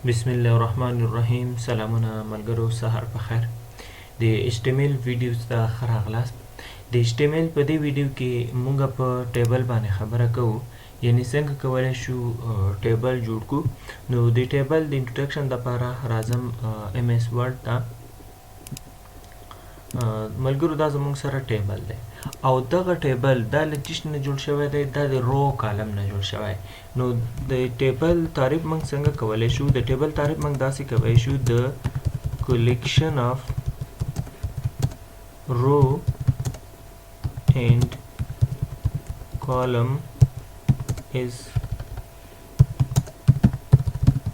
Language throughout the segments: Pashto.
बिस्मिल्लाहिर्रहमानिर्रहीम سلامونه ملګرو سهار په خیر د HTML ویډیوز ته ښه راغلاست د HTML په دې ویډیو کې مونږ په ټیبل باندې خبره کوو یعنی څنګه کولای شو ټیبل جوړ کو نو د ټیبل د انټروډکشن لپاره راځم MS Word ته ملګرو دا زموږ سره ټیبل دی او دغه ټیبل دا له چیش نه جوړ شوی دی دا د رو کالم نه جوړ شوی نو د ټیبل تعریف موږ څنګه کولی شو د ټیبل تعریف موږ داسې کولی شو د collection of row and column is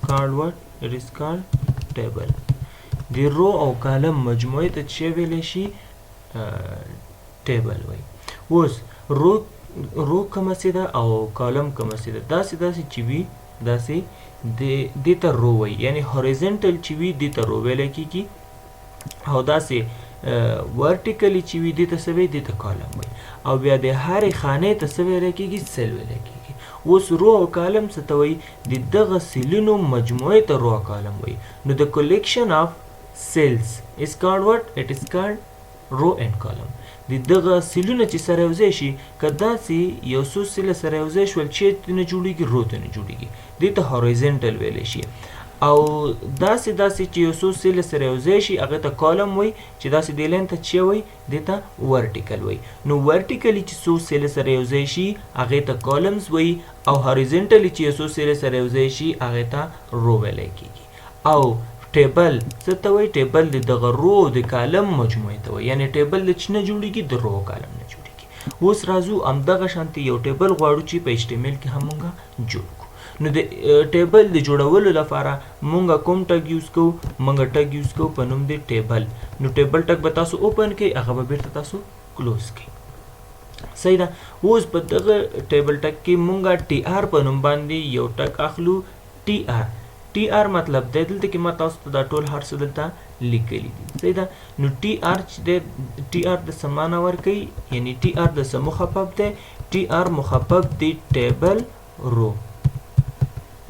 called what? It is called table. د رو او کالم مجموعه ته چې ویلی شي ټیبل وایي. اوس رو کومه څه ده او کالم کومه څه ده داسې چې وي داسې دې ته رو وایي یعنی هوریزنټل چې وي دې ته رو ویلی کېږي او داسې ورټیکلی چې وي دې ته څه وایي دې ته کالم وایي او بیا د هرې خانې ته څه ویلی کېږي سیل ویلی کېږي. اوس رو او کالم څه ته وایي د دغه سیلونو مجموعې ته رو او کالم وایي. نو د collection of cells is called what? It is called row and column. د دغه سیلونه چې سره یوځای شي که داسې یو څو سیله سره یوځای شول چې نه جوړیږي رو ته نه جوړیږي دې ته هوریزنټل ویلی شي او داسې چې یو څو سیله سره یوځای شي هغه ته کالم وایي چې داسې دې لاین ته چې وایي دې ته ورټیکل وایي. نو ورټیکلی چې څو سیله سره یوځای شي هغې ته کالمز وایي او هوریزنټلی چې یو څو سیله سره یوځای شي هغې ته رو ویلی کېږي. او ټیبل څه ته وایي ټیبل د دغه رو او د کالم مجموعې ته وایي یعنی ټیبل د څه نه جوړیږي د رو او کالم نه جوړیږي. اوس راځو همدغه شانتې یو ټیبل غواړو چې په HTML کې هم مونږ جوړ کړو. نو د ټیبل د جوړولو لپاره مونږ کوم ټګ یوز کوو مونږ ټګ یوز کوو په نوم د ټیبل. نو ټیبل ټګ به تاسو اوپن کړئ هغه به بیرته تاسو کلوز کړئ. صحیح ده. اوس په دغه ټیبل ټګ کې مونږ TR په نوم باندې یو ټګ اخلو TR مطلب دی دلته کې ما تاسو ته دا ټول هر څه دلته لیکلي دي. صحیح ده. نو TR چې دی TR د څه معنی ورکوي یعنی TR د څه مخفف دی TR مخفف د ټیبل رو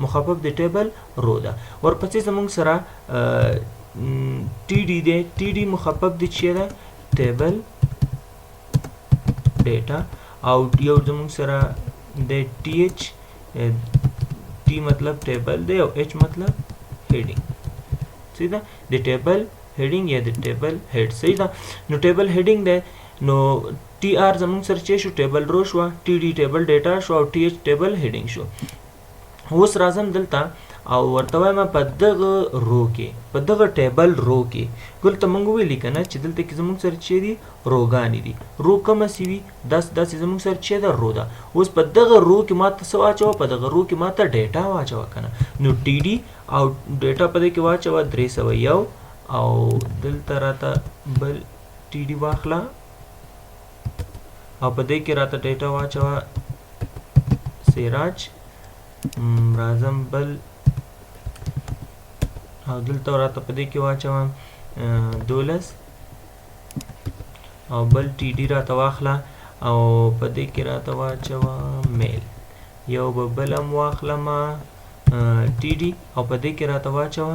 مخفف د ټیبل رو ده. ورپسې زموږ سره TD دی TD مخفف د چې ده ټیبل ډیټا او یو زموږ سره د TH T مطلب ټیبل دی او H مطلب هیډینګ. صحیح ده. د ټیبل هیډینګ یا د ټیبل هیډ. صحیح ده. نو ټیبل هیډینګ دی نو TR زموږ سره چې شو ټیبل رو شو TD ټیبل ډیټا شو او TH ټیبل هیډینګ شو. اوس راځم دلته او ورته وایم په دغه رو کې په دغه ټیبل رو کې دلته موږ ویلي که نه چې دلته کې زموږ سره چې دي روګانې دي رو کومه څه وي داسې زموږ سره چې ده رو ده. اوس په دغه رو کې ما ته څه واچوه په دغه رو کې ما ته ډیټا واچوه که نه نو TD او ډیټا په دې کې واچوه 301 او دلته راته بل TD واخله او په دې کې راته ډیټا واچوه سراج راځم بل او دلته راته په دې کې واچوم 12 او بل TD راته واخله او په دې کې راته واچوم میل یو به بل هم واخلم TD او په دې کې راته واچوم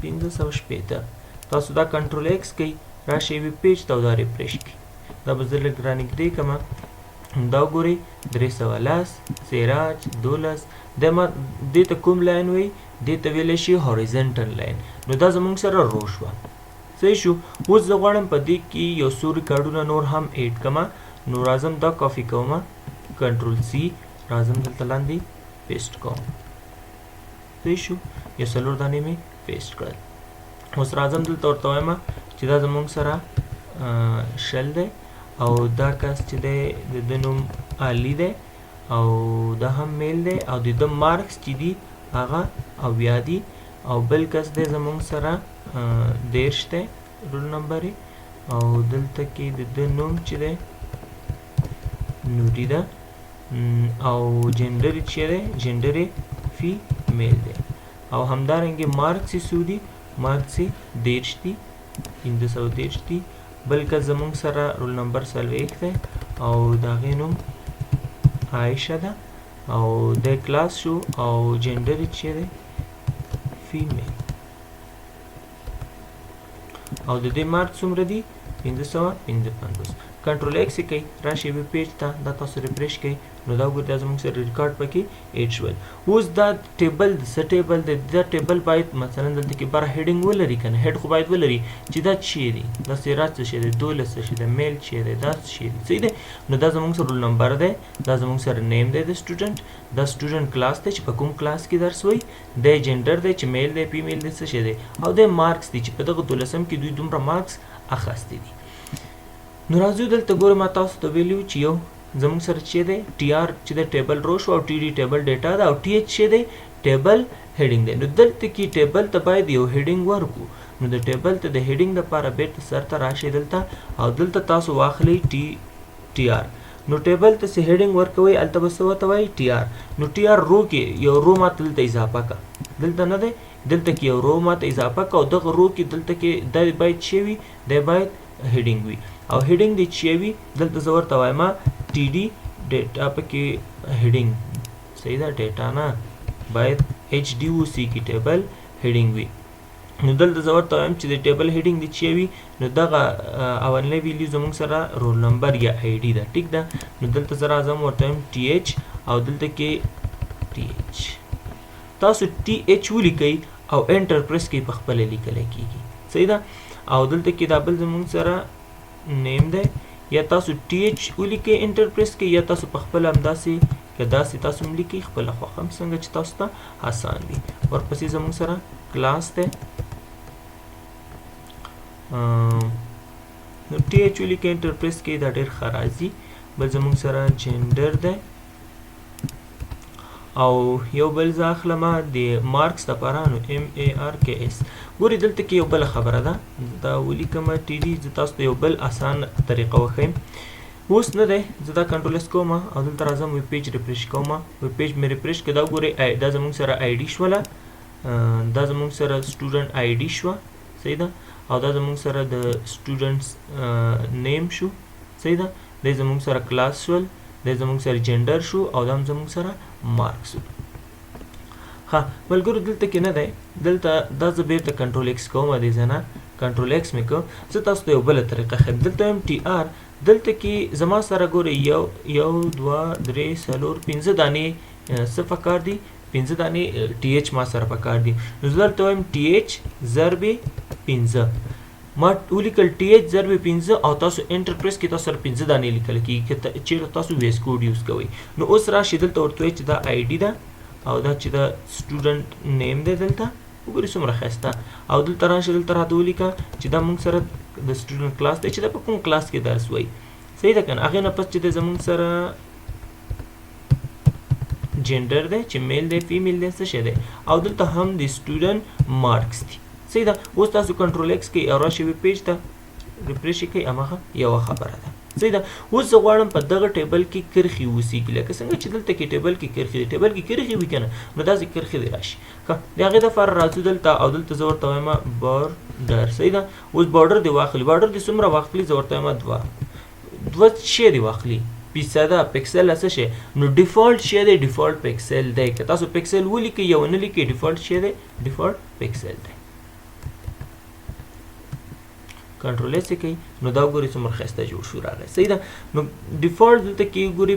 560. تاسو دا کنټرول X کوئ راشئ ویب پیج ته او دا ریفریش کړئ دا به زه لږ رانږدې کړم دا وګورئ 310 سراج 12 دې ته کوم لاین وایي دې ته ویلی شي هوریزنټل لاین. نو دا زموږ سره رو شوه. صحیح شو. اوس زه غواړم په دې کې یو څو ریکارډونه نور هم ایډ کړم نو راځم دا کاپي کوم کنټرول C راځم دلته لاندې پیسټ کوم. صحیح شو. یو څلور دانې مې پیسټ کړل. اوس راځم دلته ورته وایم چې دا زموږ سره شل دی او دا کس چې دی د ده نوم علي دی او دا هم میل دی او د ده مارکس چې دي هغه اویا دي او بل کس دی زموږ سره 10 دی رول نمبر او دلته کې د ده نوم چې دی نوري ده او جنډر چې دی جنډر فیمیل دی او همدارنګه مارکس یې څو دي مارکس یې 10 دي 510 دي بلکې زموږ سره رول نمبر 41 دی او د هغې نوم عایشه ده او د کلاس شو او جنډر چې دی فیمیل او د دې مارک څومره دي 555 کنټرول ایکس کوي راشي ویب پیج ته دا تاسو ریفریش کوي نو دا وګورئ دا زموږ سره ریکارډ پکې ایډ شول اوس دا ټیبل څه ټیبل دی دا ټیبل باید مثلا دلته کې بار هیډینګ ولري کنه هیډ خو باید ولري چې دا چی دی دا سیرات څه شي دی 12 څه شي دی میل چی دی دا څه شي دی صحیح دی نو دا زموږ سره رول نمبر دی دا زموږ سره نیم دی د سټوډنټ دا سټوډنټ کلاس دی چې په کوم کلاس کې درس وای د جنډر دی چې میل دی فیمیل دی څه شي دی او د مارکس دی چې په دغه 12 کې دوی دومره مارکس اخیستي دي نو راځو دلته ګورم ما تاسو ته ویلو چې یو زموږ سره چې دی ټي آر چې د ټیبل رو شو او ټي ډي ټیبل ډیټا دا او ټي ایچ چې دی ټیبل هیډینګ دی نو دلته کې ټیبل ته باید یو هیډینګ ورکو نو د ټیبل ته د هیډینګ لپاره بیرته سر ته راشي دلته او دلته تاسو واخلئ ټي آر نو ټیبل ته څه هیډینګ ورکوي الته به څه ورته وایي ټي آر نو ټي آر رو کې یو رو ماته دلته اضافه کا دلته نه دی دلته کې یو رو ماته اضافه کا او دغه رو کې دلته کې د باید شي وي د باید هیډینګ وي او هیډینګ دی چې وي دلته زه ورته وایم ټي ډي ډیټا پکې هیډینګ صحیح ده ډیټا نه باید ایچ ډي او سی کې ټیبل هیډینګ وي نو دلته زه ورته وایم چې د ټیبل هیډینګ دی چې وي نو دغه اولنی ویلیو زموږ سره رول نمبر یا آی ډي ده ټیک ده نو دلته زه راځم ورته وایم ټي ایچ او دلته کې ټي ایچ تاسو ټي ایچ ولیکئ او انټر پریس کوئ په خپله لیکلی کېږي صحیح ده او دلته کې دا بل زموږ سره نیم دی یا تاسو ټي ایچ ولیکئ انټر پریس کوئ یا تاسو په خپله همداسې که داسې تاسو هم لیکئ خپله خوښه هم څنګه چې تاسو ته اسان وي ورپسې زموږ سره کلاس دی نو ټي ایچ ولیکئ انټر پریس کوئ دا ډېر ښه راځي بل زموږ سره جنډر دی او یو بل زه اخلم د مارکس دپاره نو ام ای آر کې اس ګورئ دلته کې یو بله خبره ده دا ولیکم ټي ډي زه تاسو ته یو بل اسان طریقه وښیم اوس نه دی زه دا کنټرول اس کوم او دلته راځم ویب پیج ریفریش کوم ویب پیج مې ریفریش کړه دا ګورئ دا زموږ سره آی ډي شوله دا زموږ سره سټوډنټ آی ډي شوه صحیح ده او دا زموږ سره د سټوډنټس نیم شو صحیح ده دا زموږ سره کلاس شول دا زموږ سره جنډر شو او دا هم زموږ سره مارکس ها ملګرو دلته کې نه دی دلته دا زه بیرته کنټرول ایکس کوم دې ځای نه کنټرول ایکس مې کو زه تاسو ته یو بله طریقه ښیم دلته یم ټي آر دلته کې زما سره ګورئ یو دوه درې څلور پنځه دانې څه پکار دي پنځه دانې ټي ایچ ما سره پکار دي نو زه درته وایم ټي ایچ ضرب پنځه ما ولیکل ټي ایچ ضرب 5 او تاسو انټر پریس کې تاسو سره 5 دانې لیکل کېږي چې تاسو ویس کوډ یوز کوئ نو اوس راشي دلته ورته وایي چې دا آی ډي ده او دا چې دا سټوډنټ نیم دی دلته وګورئ څومره ښایسته او دلته راشي دلته راته ولیکه چې دا موږ سره د سټوډنټ کلاس دی چې دا په کوم کلاس کې درس وایي صحیح ده که نه هغې نه پس چې دی زموږ سره جنډر دی چې میل دی فیمیل دی څه شی دی او دلته هم د سټوډنټ مارکس دي صحیح ده اوس تاسو کنټرول ایکس کوئ او راشئ ویب پیج ته ریفریش یې کوئ هماغه یوه خبره ده صحیح ده اوس زه غواړم په دغه ټیبل کې کرښې وسیږي لکه څنګه چې دلته کې ټیبل کې کرښې دي ټیبل کې کرښې وي که نه نو داسې کرښې دې راشي ښه د هغې دپاره راځو دلته او دلته زه ورته وایم بارډر صحیح ده اوس بارډر دې واخلي بارډر دې څومره واخلي زه ورته وایم دوه شی دې واخلي پیسده پکسل څه شی نو ډیفالټ شی دی ډیفالټ پکسل دی که تاسو پکسل ولیکئ یا ونه لیکئ ډیفالټ شی دی ډیفالټ پکسل دی کنټرول ایس کوي نو دا ګورئ څومره ښایسته جوړ شو راغی صحیح ده نو ډیفالټ دلته کې ګورئ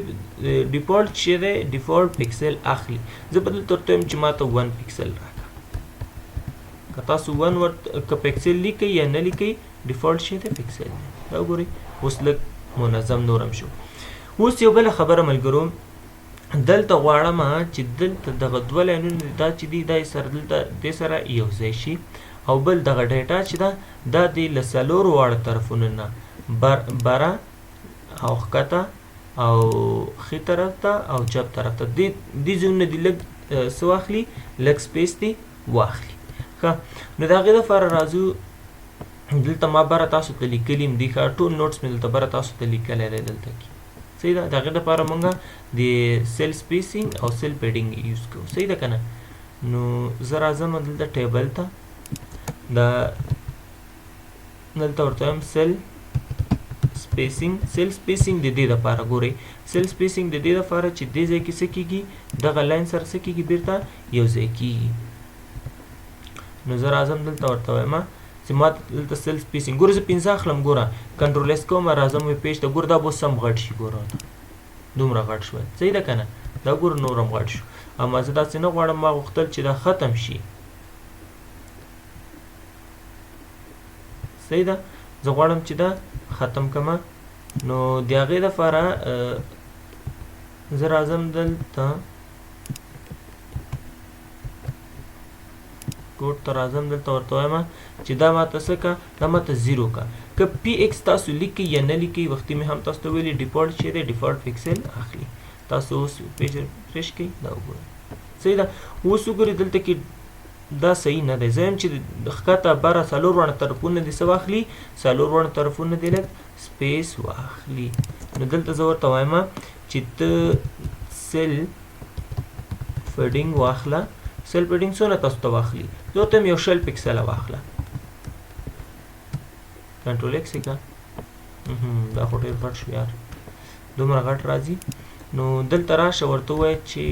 ډیفالټ چې دی ډیفالټ پکسل اخلي زه به دلته ورته وایم چې ما ته 1 پکسل راکړه که تاسو 1 ورته پکسل لیکئ یا نه لیکئ ډیفالټ چې دی پکسل دی دا ګورئ اوس لږ منظم نورم شو اوس یو بله خبره ملګرو دلته غواړم چې دلته دغه دوه لاینونه دا چې دي دا سره دلته دې سره یو ځای شي او بل دغه ډیټا چې ده دا د له څلورو واړه طرفونو نه بره او ښکته او ښي طرف ته او چپ طرف ته دې ځایونه دي لږ څه واخلي لږ سپیس دې واخلي ښه نو د هغې دپاره راځو دلته ما بره تاسو ته لیکلي م دي ښه ټول نوټس مې دلته بره تاسو ته لیکلی دی دلته کې صحیح ده د هغې دپاره مونږ د سیل سپیسینګ او سیل پیډینګ یوز کوو صحیح ده که نه نو زه راځم دلته ټیبل ته دا دلته ورته وایم سیل سپیسینګ د دې دپاره ګورئ سیل سپیسینګ د دې دپاره چې دې ځای کې څه کېږي دغه لاین سره څه کېږي بېرته یو ځای کېږي نو زه راځم دلته ورته وایم چې ما دلته سیل سپیسینګ ګوره زه 15 اخلم ګوره کنټرول اس کوم راځم ویب پیج ته ګوره دا به سم غټ شي ګوره دومره غټ شو صحیح ده کنه دا ګوره نورم غټ شو اما زه داسې نه غواړم ما غوښتل چې دا ختم شي صحیح ده زه غواړم چې دا ختم کما نو د هغې دپاره زه راځم دلته کوډ ته راځم دلته ورته وایم چې دا ماته څه کا دا ماته 0 کا که پی ایکس تاسو لیکئ یا نه لیکئ وختي مې هم تاسو ته ویلي ډیفالټ چې دی ډیفالټ پکسل اخلي تاسو اوس پیج ریفریش کړئ دا وګورئ صحیح ده اوس وګورئ دلته کې دا صحیح نه دی زه یم چې د ښکته بره څلور واړه طرفونه دې څه واخلي څلور واړه طرفونه دې لږ سپیس واخلي نو دلته زه ورته وایم چې ته سیل فیډینګ واخله سیل فیډینګ څونه تاسو ته واخلي زه ورته یم یو شل پکسله واخله کنټرول ایکس یې کړه دا خو ډېر غټ شو یار دومره غټ راځي نو دلته راشه ورته ووایه چې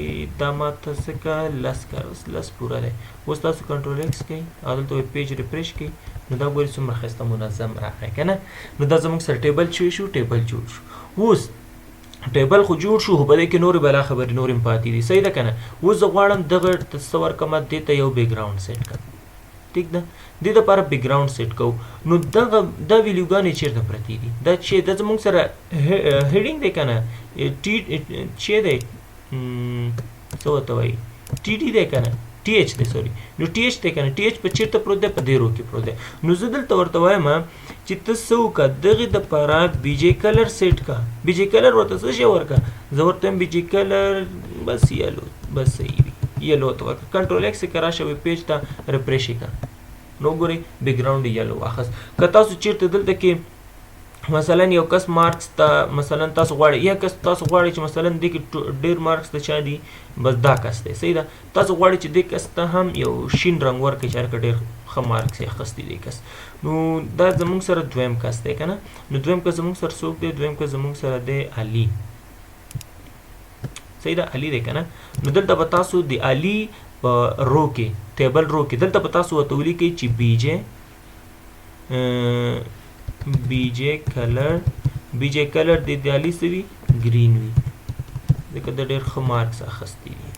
دا ماته څه که لس که اوس لس پوره دی اوس تاسو کنټرول ایکس کوئ او دلته وایي پیج ریفریش کوئ نو دا ګورئ څومره ښایسته منظم راغی که نه نو دا زموږ سره ټیبل چې شو ټیبل جوړ شو اوس ټیبل خو جوړ شو خو په دې کې نورې بلا خبرې نورې هم پاتې دي صحیح ده که نه اوس زه غواړم دغه څه ورکړمه دې ته یو بیکګراونډ سیټ کړم ټیک ده دې دپاره بیکګراونډ سیټ کوو نو دغه دا ویډیوګانې چېرته پرتې دي دا چې دا زموږ سره هیډینګ دی که نه چې دی څه ورته وایي ټي ټي دی که نه ټي ایچ دی سوري نو ټي ایچ دی که نه ټي ایچ په چېرته پروت دی په دې رو کې پروت دی نو زه دلته ورته وایم چې ته څه وکړه دغې دپاره بي جی کلر سیټ کړه بي جی کلر ورته څه شی ورکړه زه ورته وایم بي جی کلر بس یلو بس صحیح وي یلو ته ورکړه کنټرول ایکس یې کړه راشه ویب پیج ته ریفریش یې کړه نو ګورئ بیکګراونډ یې یلو واخست که تاسو چېرته دلته کې مثلا یو کس مارکس ته مثلا تاسو غواړئ یا کس تاسو غواړئ چې مثلا دې کې ډېر مارکس ته چا دي بس دا کس دی صحیح ده تاسو غواړئ چې دې کس ته هم یو شین رنګ ورکړئ چې هلکه ډېر ښه مارکس یې اخیستی دی کس نو دا زموږ سره دویم کس دی که نه نو دویم کس زموږ سره څوک دی دویم کس زموږ سره دی علي صحیح ده علي دی که نه نو دلته به تاسو د علي په رو کې ټیبل رو کې دلته به تاسو ورته ولیکئ چې بی جے کلر د علي څه وي ګرین وي ځکه د ډېر ښه مارکس اخیستی دي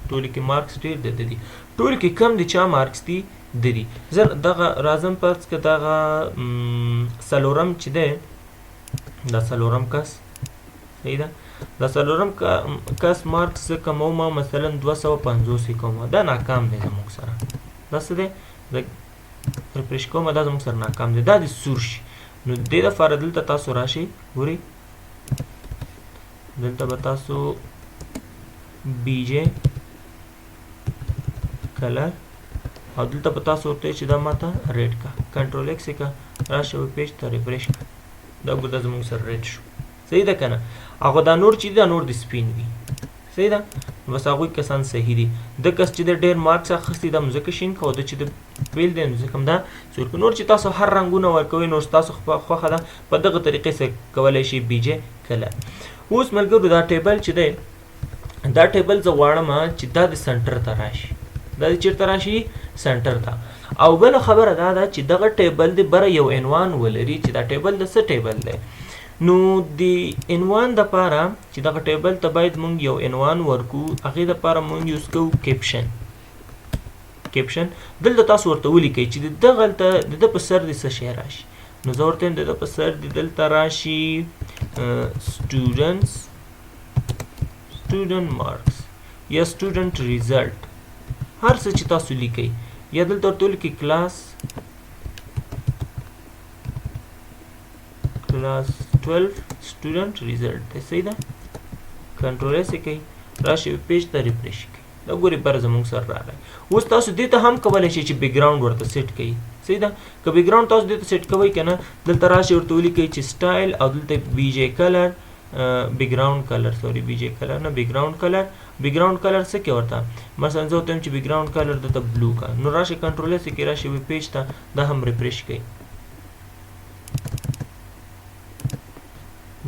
ټولو کې مارکس ډېر د دي ټولو کې کم د چا مارکس دي د دي زه دغه راځم پس که دغه څلورم چې دی دا څلورم کس صحیح ده دا څلورم کس مارکس زه کمومه مثلا 250 یې کومه دا ناکام دی زموږ سره دا څه دی ریفریش کومه دا زموږ سره ناکام دی دا د سور شي نو دې دپاره دلته تاسو راشئ ګورئ دلته به تاسو بی جے کلر او دلته به تاسو ورته چې دا ماته ریډ کا کنټرول ایکس یې کا راشه ویب پیج ته ریفریش کا دا به دا زموږ سره ریډ شو صحیح ده که نه هغه دا نور چې دا نور د سپین وي صحیح ده بس هغوی کسان صحیح دي د کس چې د ډېر مارکس اخیستی دا مځکه شین که او د چې د بیل دی نو ځکه هم دا څور نور چې تاسو هر رنګونه ورکوئ نور ستاسو خوښه ده په دغه طریقې سره کولی شي بی جے کلر اوس ملګرو دا ټیبل چې دی دا ټیبل زه غواړم چې دا د سنټر ته راشي دا د چېرته راشي سنټر ته او بله خبره دا ده چې دغه ټیبل د بره یو عنوان ولري چې دا ټیبل د څه ټیبل دی نو د عنوان دپاره چې دغه ټیبل ته باید مونږ یو عنوان ورکو هغې دپاره مونږ یوز کوو کیپشن دلته تاسو ورته ولیکئ چې دغلته د ده په سر د څه شی راشي نو زه ورته یم د ده په سر د دلته راشي student marks یا student result هر څه چې تاسو لیکئ یا دلته ورته ولیکئ class 12 student result دی صحیح ده کنټرول ایس یې کوئ راشئ پیج ته ریفریش کوئ دا ګورئ بر زموږ سره راغی اوس تاسو دې ته هم کولی شئ چې بیکګراونډ ورته سیټ کړئ صحیح ده که بیکګراونډ تاسو دې ته سیټ کوئ که نه دلته راشئ ورته ولیکئ چې سټایل او دلته بی جے کلر بیکګراونډ کلر سوري بی جے کلر نه بیکګراونډ کلر څه کې ورته مثلا زه ورته وایم چې بیکګراونډ کلر دلته بلو کا نو راشئ کنټرول ایس کې راشئ ویب پیج ته دا هم ریفریش کړئ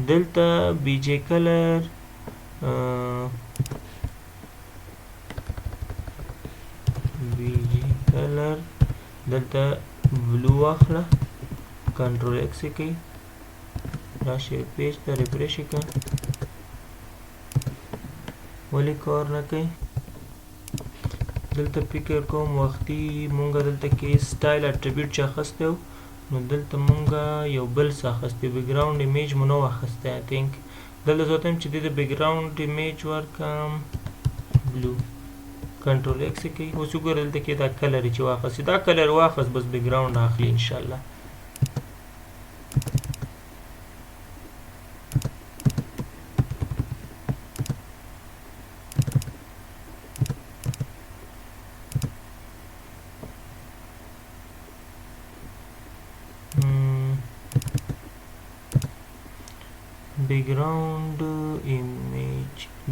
دلته بی جے کلر کلر دلته بلو واخله کنټرول ایکس کوي راشي پیج ته ریفریش کړه ولې کار نه کوي دلته فکر کوم وختي مونږ دلته کې سټایل اټریبیوټ چې اخیستی نو دلته مونږ یو بل څه اخیستی بیک ګراوند ایمیج مو نه و اخیستی آی تھنک دلته زه ورته وایم چې دې ته بیک ګراوند ایمیج ورکړم بلو کنټرول ایکس کوي اوس وګوره دلته کې دا کلر چې واخیست دا کلر واخیست بس بیک ګراوند اخلي انشاءالله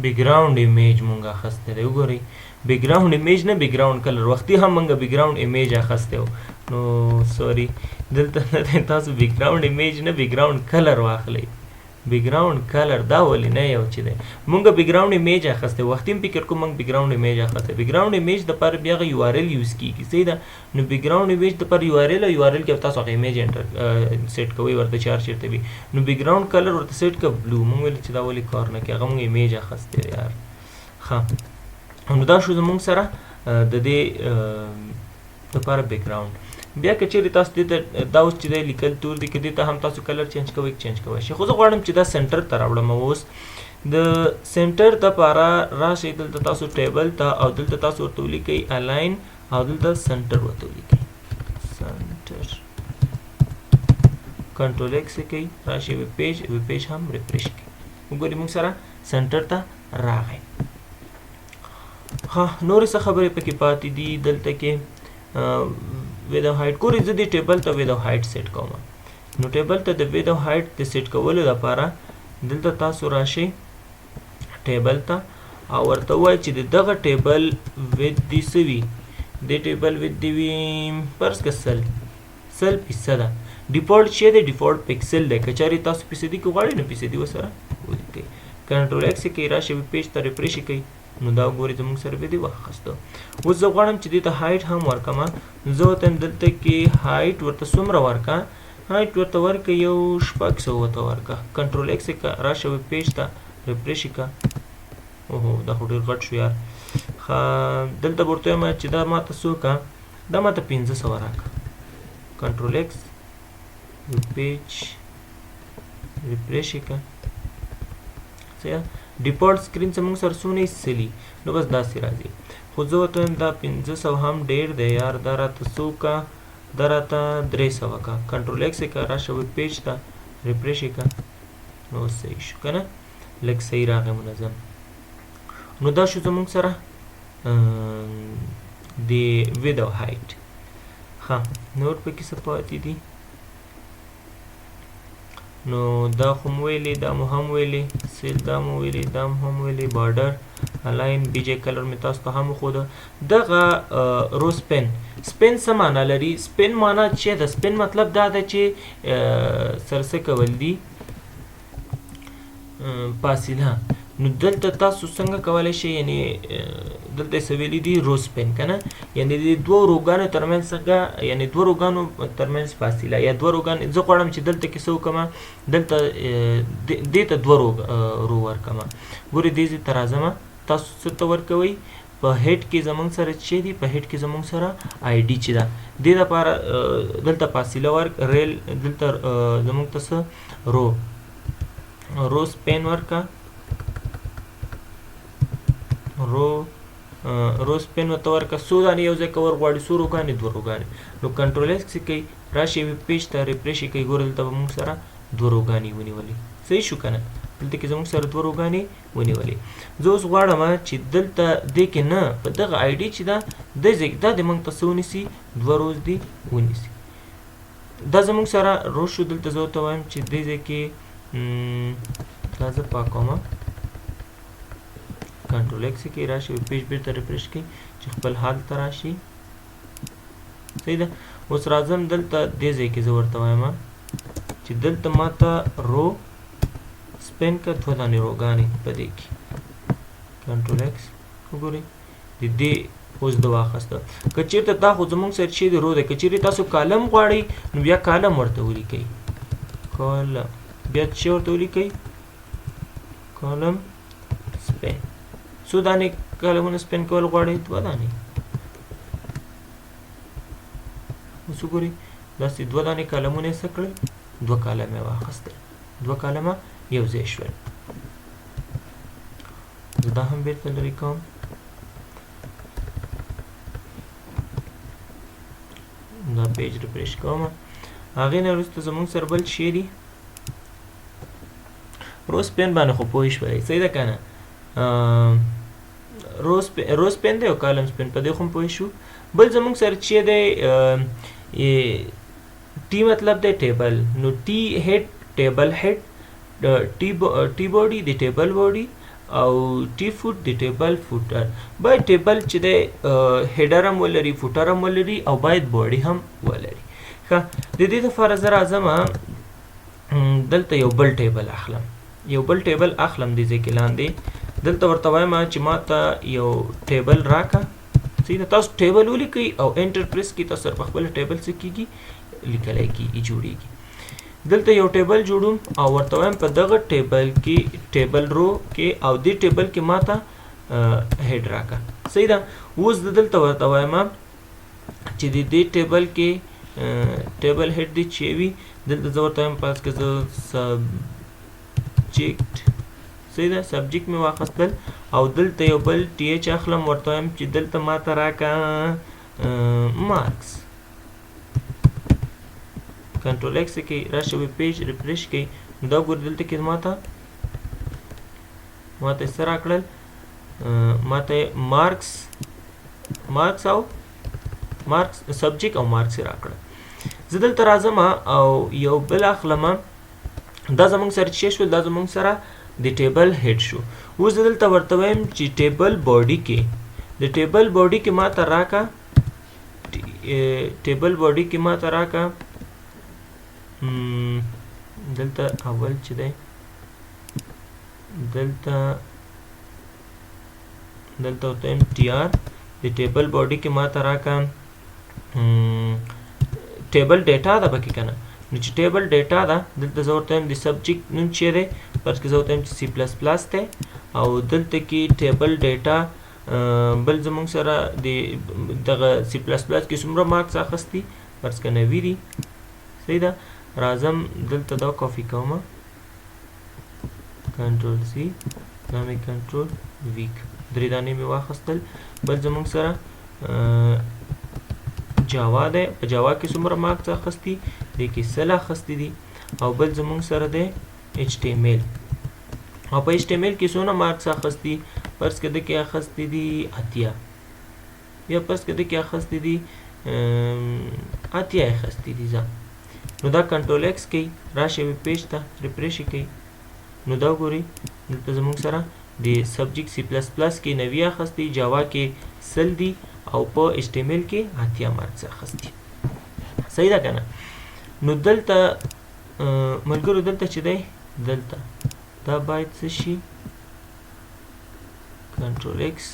بیکګراوند ایمیج مونږ اخیستی دی وګورئ بیکګراوند ایمیج نه بیکګراوند کلر وختي هم مونږ بیکګراوند ایمیج اخیستی و نو سوري دلته تاسو بیکګراوند ایمیج نه بیکګراوند کلر واخلئ بیکګراوند کلر دا ولې نه یو چې دی مونږ بیکګراوند ایمیج اخیستی وختي هم فکر کوم مونږ بیکګراوند ایمیج اخیستی بیکګراوند ایمیج دپاره بیا هغه یو آر ایل یوز کیږي صحیح ده نو بیکګراوند ایمیج دپاره یو آر ایل او یو آر ایل کې تاسو هغه ایمیج سیټ کوئ ورته چې هر چېرته وي نو بیکګراوند کلر ورته سیټ کړه بلو مونږ ویل چې دا ولې کار نه کوي هغه مونږ ایمیج اخیستی دی یار ښه نو دا شو زمونږ سره د دې دپاره بیکګراوند بیا که چیرې تاسو دې ته دا اوس چې دی لیکل تور دی که دې ته هم تاسو کلر چینج کوئ چینج کوئ شي خو زه غواړم چې دا سنټر ته راوړم اوس د سنټر دپاره راشئ دلته تاسو ټیبل ته او دلته تاسو ورته ولیکئ الاین او دلته سنټر ورته ولیکئ سنټر کنټرول ایکس کوئ راشئ ویب پیج هم ریفریش کوئ وګورئ موږ سره سنټر ته راغی ها نورې څه خبرې پکې پاتې دي دلته کې with height ګورئ زه دې ټیبل ته with height سیټ کوم نو ټیبل ته د with height د سیټ کولو لپاره دلته تاسو راشئ ټیبل ته او ورته ووایئ چې د دغه ټیبل with دې څه وي دې ټیبل with دې وي فرض که سل فیصده ډیفالټ شی دی ډیفالټ پکسل دی که چارې تاسو فیصدي کې غواړئ نو فیصدي ورسره ولیکئ کنټرول ایکس کوئ راشئ پیج ته ریفریش کوئ نو دا وګورئ زموږ سره به دې واخیسته اوس زه غواړم چې دې ته هایټ هم ورکړم زه ورته وایم دلته کې هایټ ورته څومره ورکړه هایټ ورته ورکړه یو 600 ورته ورکړه کنټرول ایکس راشه ویب پیج ته ریفریش کړه اوهو دا خو ډېر غټ شو یار دلته به ورته وایم چې دا ماته څه وکړه دا ماته 500 راکړه کنټرول ایکس ویب پیج ریفریش کړه ډیفالټ سکرین زموږ سره څونه ایستلي نو بس داسې راځي خو زه ورته وایم دا 500 هم ډېر دی یار دا راته څه وکړه دا راته 300 وکړه کنټرول ایکس یې کړه راشه ویب پیج ته ریفریش یې کړه نو صحیح شو که نه لږ صحیح راغی منظم نو دا شو زموږ سره د with او height ښه نور پکې څه پاتې دي نو دا خو مو ویلې دا مو هم ویلې سیل دا مو ویلې دا هم ویلې بارډر الاین بی جی کلر مې تاسو ته هم وښوده دغه رو سپین څه معنا لري سپین معنا چې د سپین مطلب دا ده چې سره څه کول دي فاصله نو دلته تاسو څنګه کولی شئ یعنی دلته څه ویلي دي رو سپین که نه یعنې د دوو روګانو ترمنځ څنګه یعنې دوه روګانو ترمنځ فاصله یا دوه روګان زه غواړم چې دلته کې څه وکړم دلته دې ته دوه رو ورکړم ګورئ دې ځای ته راځم تاسو څه ته ورکوئ په هیډ کې زموږ سره چې دي په هیډ کې زموږ سره آی ډي چې ده دې دپاره دلته فاصله ریل دلته زموږ ته څه رو سپین ورکړه رو سپین ورته ورکړه څو دانې یو ځای کور غواړي څو روګانې دوه روګانې نو کنټرول ایکس کوئ راشئ ویب پیج ته ریفریش یې کوئ ګوره دلته به موږ سره دوه روګانې ونیولې صحیح شو که نه دلته کې زموږ سره دوه روګانې ونیولې زه اوس غواړم چې دلته دې کې نه په دغه آی ډي چې ده دې ځای دا د موږ ته څه ونیسي دوه روز دې ونیسي دا زموږ سره روز شو دلته زه ورته وایم چې دې ځای کې دا زه پاکوم کنټرول ایکس کې راشي پیج بیرته ریفریش کړئ چې خپل حال ته راشي صحیح ده اوس راځم دلته دې ځای کې زه ورته وایم چې دلته ماته رو سپین که دوه دانې روګانې په دې کې کنټرول ایکس وګورئ د دې اوس د واخسته که چیرته دا خو زمونږ سره چې د رو دی که چیرې تاسو کالم غواړئ نو بیا کالم ورته ولیکئ کالم بیا چې ورته ولیکئ کالم سپین څو دانې کالمونه سپین کول غواړئ 2 دانې اوس وګورئ داسې 2 دانې کالمونه یې څه کړل 2 کالمه یې واخیستل 2 کالمه یو ځای شول زه دا هم بیرته لرې کوم دا پیج ریفریش کوم هغې نه وروسته زموږ سره بل شی دي روز پین باندې خو پوه شوئ صحیح ده که نه روز پین دی او کالم سپین په دې خو هم پوه شو بل زموږ سره چې دی ټي مطلب دی ټیبل نو ټي هیډ ټیبل هیډ ټي باډي د ټیبل باډي او ټي فوټ د ټیبل فوټر باید ټیبل چې دی هیډر هم ولري فوټر هم ولري او باید باډي هم ولري ښه د دې لپاره زه راځم دلته یو بل ټیبل اخلم یو بل ټیبل اخلم دې ځای کې لاندې دلته ورته وایم چې ما ته یو ټیبل راکړه صحیح ده تاسو ټیبل ولیکئ او انټر پریس کړئ تاسو سره په خپله ټیبل څه کېږي لیکلی کېږي جوړېږي دلته یو ټیبل جوړوم او ورته وایم په دغه ټیبل کې ټیبل رو کې او دې ټیبل کې ما ته هیډ راکړه صحیح ده اوس دلته ورته وایم چې د دې ټیبل کې ټیبل هیډ دی چې وي دلته زه ورته وایم پاس کې زه سبجیکټ صحیح ده سبجیکټ مې واخیستل او دلته یو بل ټي ایچ اخلم ورته وایم چې دلته ما ته راکړه مارکس کنټرول ایکس کې راشه ویب پیج ریفریش کړئ نو دا ګورئ دلته کې ما ته څه راکړل ما ته مارکس او مارکس سبجیکټ او مارکس یې راکړل زه دلته راځم او یو بل اخلم دا زموږ سره چې شول دا زموږ سره د ټیبل هیډ شو اوس زه دلته ورته وایم چې ټیبل باډي کې د ټیبل باډي کې ما ته راکړه ټیبل باډي کې ما ته راکړه دلته اول چې دی دلته ورته وایم ټي آر د ټیبل باډي کې ما ته راکړه ټیبل ډیټا ده پکې که نه نو چې ټیبل ډیټا ده دلته زه ورته وایم د سبجیکټ نوم چې دی فرض کې زه ورته وایم چې سی پلس پلس دی او دلته کې ټیبل ډیټا بل زموږ سره د دغه سی پلس پلس کې څومره مارکس اخیستي فرض که 90 دي صحیح ده راځم دلته دا کاپي کوم کنټرول سی دا مې کنټرول ویک 3 دانې مې واخیستل بل زموږ سره جاوا دی په جاوا کې څومره مارکس اخیستي دې کې 100 اخیستي دي او بل زموږ سره دی ایچ ټي ایم ایل او په ایچ ټي ایم ایل کې څونه مارکس اخیستي فرض کې د کې اخیستي دي 80 یا فرض کې د کې اخیستي دي 80 اخیستي دي ځه نو دا کنټرول ایکس کوي راشه ویب پیج ته ریفریش کوي نو دا ګورئ دلته زموږ سره د سبجیکټ سی پلس پلس کې 90 اخیستي جاوا کې 100 دي او په ایچ ټي ایم ایل کې 80 مارکس اخیستي صحیح ده که نه نو دلته ملګرو دلته چې دی دلته دا باید څه شي کنټرول ایکس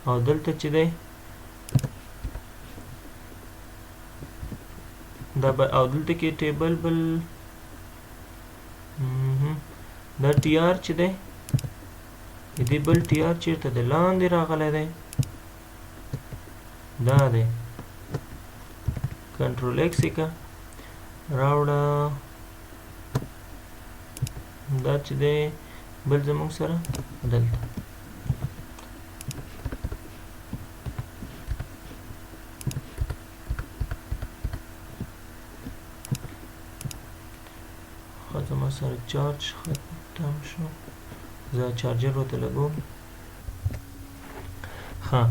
او دلته چې دی دا او دلته کې ټیبل بل دا ټي آر چې دی دې بل ټي آر چیرته دی لاندې راغلی دی دا دی کنټرول ایکس یې که راوړه دا چې دی بل زموږ سره دلته زما سره چارج ختم شو زه چارجر ورته لګوم ښه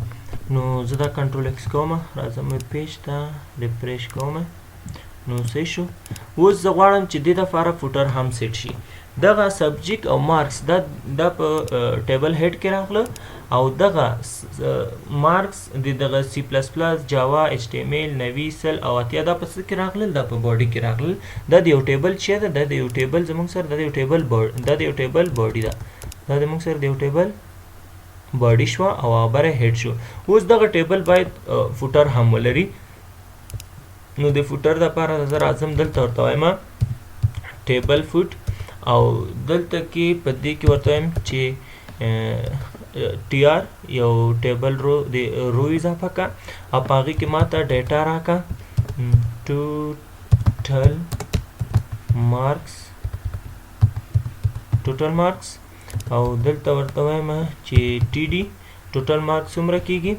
نو زه دا کنټرول ایکس کوم راځم ویب پیج ته ریفریش کوم نو څه شو اوس زه غواړم چې دې دپاره فوټر هم سیټ شي دغه سبجیکټ او مارکس دا په ټیبل هیډ کې راغله او دغه مارکس د دغه سی پلس پلس جاوا ایچ ټی ام ایل نوي سل او اتیا دا په څه کې راغلل دا په باډي کې راغلل دا د یو ټیبل چې ده د یو ټیبل زموږ سره د یو ټیبل باډي ده دا زموږ سره د یو ټیبل باډي شو او بره هیډ شو اوس دغه ټیبل باید فوټر هم ولري نو د فوټر لپاره زه راځم دلته ورته وایم ټیبل فوټ او دلته کې په دې کې ورته وایم چې ټي آر یو ټیبل رو اضافه کا او په هغې کې ماته ډیټا راکا ټوټل مارکس او دلته ورته وایم چې ټي ډي ټوټل مارکس څومره کېږي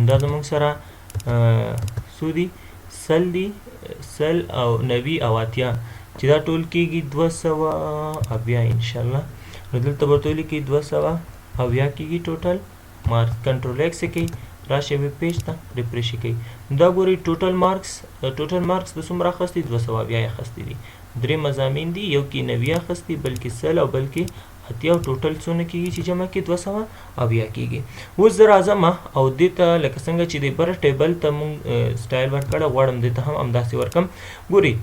دا زموږ سره څو دي سل او نوي او اتیا چې دا ټول کېږي 280 انشاءالله نو دلته به ورته ولیکئ 280 کېږي ټوټل مارکس کنټرول ایکس یې کوئ راشئ ویب پیج ته ریفریش یې کوئ دا ګورئ ټوټل مارکس د څومره اخیستی 280 یې اخیستی دي درې مضامین دي یو کې 90 اخیستی بلکې سل او بلکې اتیا او ټوټل څونه کېږي چې جمع کې 280 کېږي اوس زه راځم او دې ته لکه څنګه چې د بره ټیبل ته مونږ سټایل ورکړه غواړم دې ته هم همداسې ورکړم ګورئ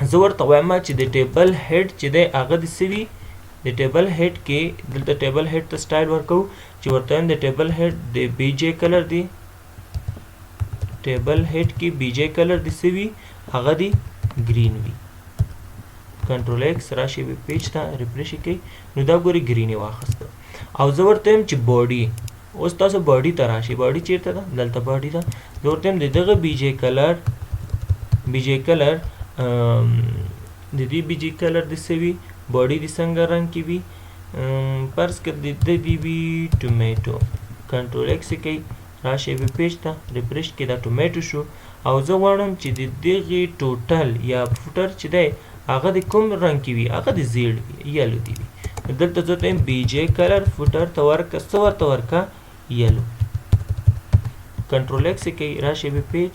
زه ورته وایم چې د ټیبل هیډ چې دی هغه د څه وي د ټیبل هیډ کې دلته ټیبل هیډ ته سټایل ورکوو چې ورته وایم د ټیبل هیډ د بی جے کلر دی ټیبل هیډ کې بی جے کلر د څه وي هغه دی ګرین وي کنټرول ایکس راشي ویب پیج ته ریفریش یې کوئ نو دا ګورئ ګرین یې واخیسته او زه ورته وایم چې باډي اوس تاسو باډي ته راشئ باډي چیرته ده دلته باډي ده زه ورته وایم د دغه بی جے کلر د دې بی جی کلر د څه وي باډي د څنګه رنګ کې وي فرض کړه د دې وي ټومیټو کنټرول ایکس یې کوئ راشئ ویب پیج ته ریفریش کې دا ټومیټو شو او زه غواړم چې د دغې ټوټل یا فوټر چې دی هغه د کوم رنګ کې وي هغه د زیړ وي یلو دی وي دلته زه ته وایم بی جے کلر فوټر ته ورکه څه ورته ورکه یلو کنټرول ایکس یې کوئ راشئ ویب پیج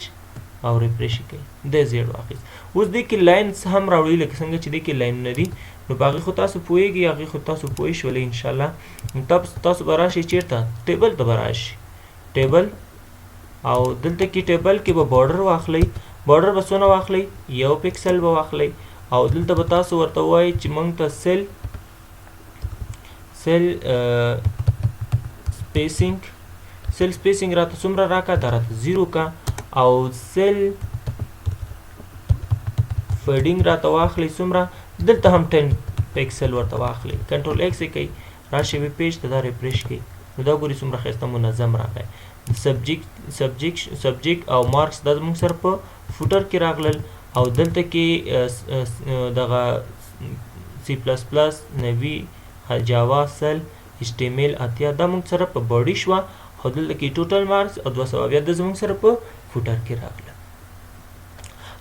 او ریفریش یې کوئ د زیړ واخیست اوس دې کې لاینس هم راوړي لکه څنګه چې دې کې لاینونه دي نو په هغې خو تاسو پوهېږئ هغې خو تاسو پوه شولئ انشاءالله تاسو به راشئ چېرته ټیبل ته به راشئ ټیبل او دلته کې ټیبل کې به بارډر واخلئ بارډر به څونه واخلئ 1 پکسل به واخلئ او دلته به تاسو ورته ووایئ چې موږ ته سیل سپیسینګ راته څومره راکړه دا راته 0 کا او سیل فیډینګ راته واخلئ څومره دلته هم 10 پکسل ورته واخلئ کنټرول ایکس یې کوئ راشئ ویب پیج ته دا ریفریش کړئ نو دا ګورئ څومره ښایسته منظم راغی سبجیکټ او مارکس دا زموږ سره په فوټر کې راغلل او دلته کې دغه سی پلس پلس نوي جاوا سل ایچ ټی ام ایل اتیا دا موږ سره په باډي شوه او دلته کې ټوټل مارکس او 280 د زموږ سره په فوټر کې راغله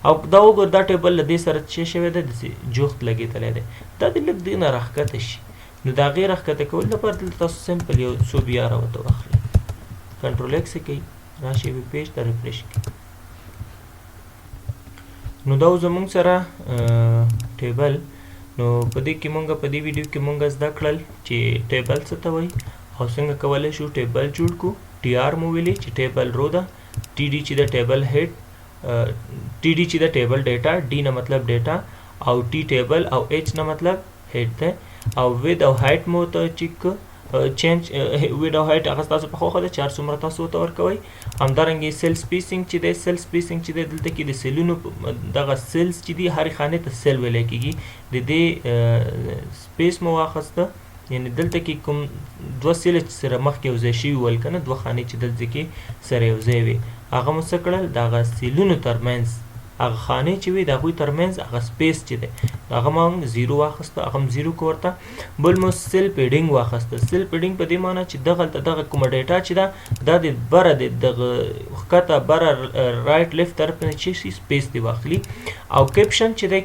او دا وګور دا ټیبل له دې سره څه شوی دی داسې جوخت لګېدلی دی دا د لږ دې نه راښکته شي نو د هغې راښکته کولو لپاره دلته تاسو سمپل یو څو بیا راورته واخلئ کنټرول ایکس یې کوئ راشئ ویب پیج ته ریفریش کړئ نو دا زموږ سره ټیبل نو په دې کې مونږ په دې ویډیو کې مونږ زده کړل چې ټیبل څه ته وایي او څنګه کولی شو ټیبل جوړ کړو ټي آر مو ویلې چې ټیبل رو ده ټي ډي چې د ټیبل هیډ ټي ډي چې د ټیبل ډیټا ډي نه مطلب ډیټا او ټي ټیبل او ایچ نه مطلب هیډ ده او وید او هایټ مو ته چیک چینج وید او هایټ هغه ستاسو په خوښه ده چې هر څومره تاسو ورته ورکوئ همدارنګې سیل سپیسینګ چې دی دلته کې د سیلونو دغه سیلز چې دي هرې خانې ته سیل ویلی کېږي د دې سپیس مو واخیسته یعنې دلته کې کوم دوه سیله چې سره مخکې یو ځای شوي ول که نه دوه خانې چې دلته کې سره یو ځای وي هغه مو څه کړل د هغه سیلونو ترمنځ هغه خانې چې وي د هغوی ترمنځ هغه سپیس چې دی هغه ما هم 0 واخیسته هغه هم 0 کو ورته بل مو سیل پیډینګ واخیسته سیل پیډینګ په دې معنی چې دغه کومه ډیټا چې ده دا د بره د دغه ښکته بره رایټ لیفټ طرف نه چې شي سپیس دی واخلي او کیپشن چې دی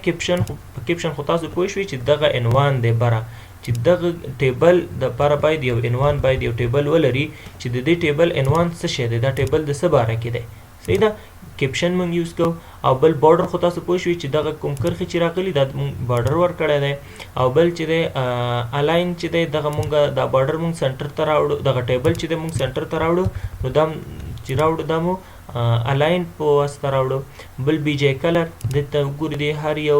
کیپشن خو تاسو پوه شوئ چې دغه عنوان دی بره چې دغه ټیبل دپاره باید یو عنوان باید یو ټیبل ولري چې د دې ټیبل عنوان څه شی دی دا ټیبل د څه باره کې دی صحیح ده کیپشن مونږ یوز کوو او بل بارډر خو تاسو پوه شوئ چې دغه کوم کرښې چې راغلي دا مونږ بارډر ورکړی دی او بل چې دی الاین چې دی دغه مونږ دا بارډر مونږ سنټر ته راوړو دغه ټیبل چې دی مونږ سنټر ته راوړو نو دا چې راوړو دا مو الاین په واسطه راوړو بل بی جی کلر دلته وګورئ دی هر یو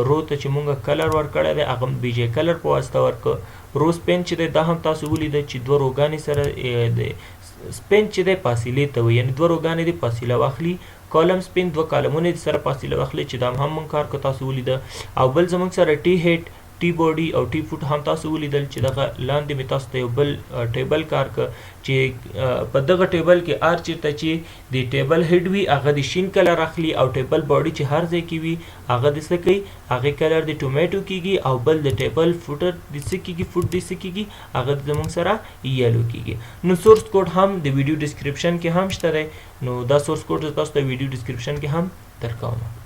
رو ته چې مونږ کلر ورکړی دی هغه بی جی کلر په واسطه ورکړو رو سپین چې دی دا هم تاسو ولیده چې دوه روګانې سره سپین چې دی فاصلې ته وایي یعنې دوه روګانې دي فاصله واخلي کالم سپین دوه کالمونه دي سره فاصله واخلي چې دا هم مونږ کار کو تاسو ولیده او بل زمونږ سره ټي هیډ ټي باډي او ټي فوټ هم تاسو ولیدل چې دغه لاندې مې تاسو ته یو بل ټیبل کار که چې په دغه ټیبل کې هر چېرته چې د ټیبل هیډ وي هغه د شین کلر اخلي او ټیبل باډي چې هر ځای کې وي هغه د څه کوي هغې کلر د ټومیټو کېږي او بل د ټیبل فوټر د څه کېږي فوټ د څه کېږي هغه زموږ سره یلو کېږي نو سورس کوډ هم د ویډیو ډسکرپشن کې هم شته دی نو دا سورس کوډ تاسو ته ویډیو ډسکرپشن کې هم درکوم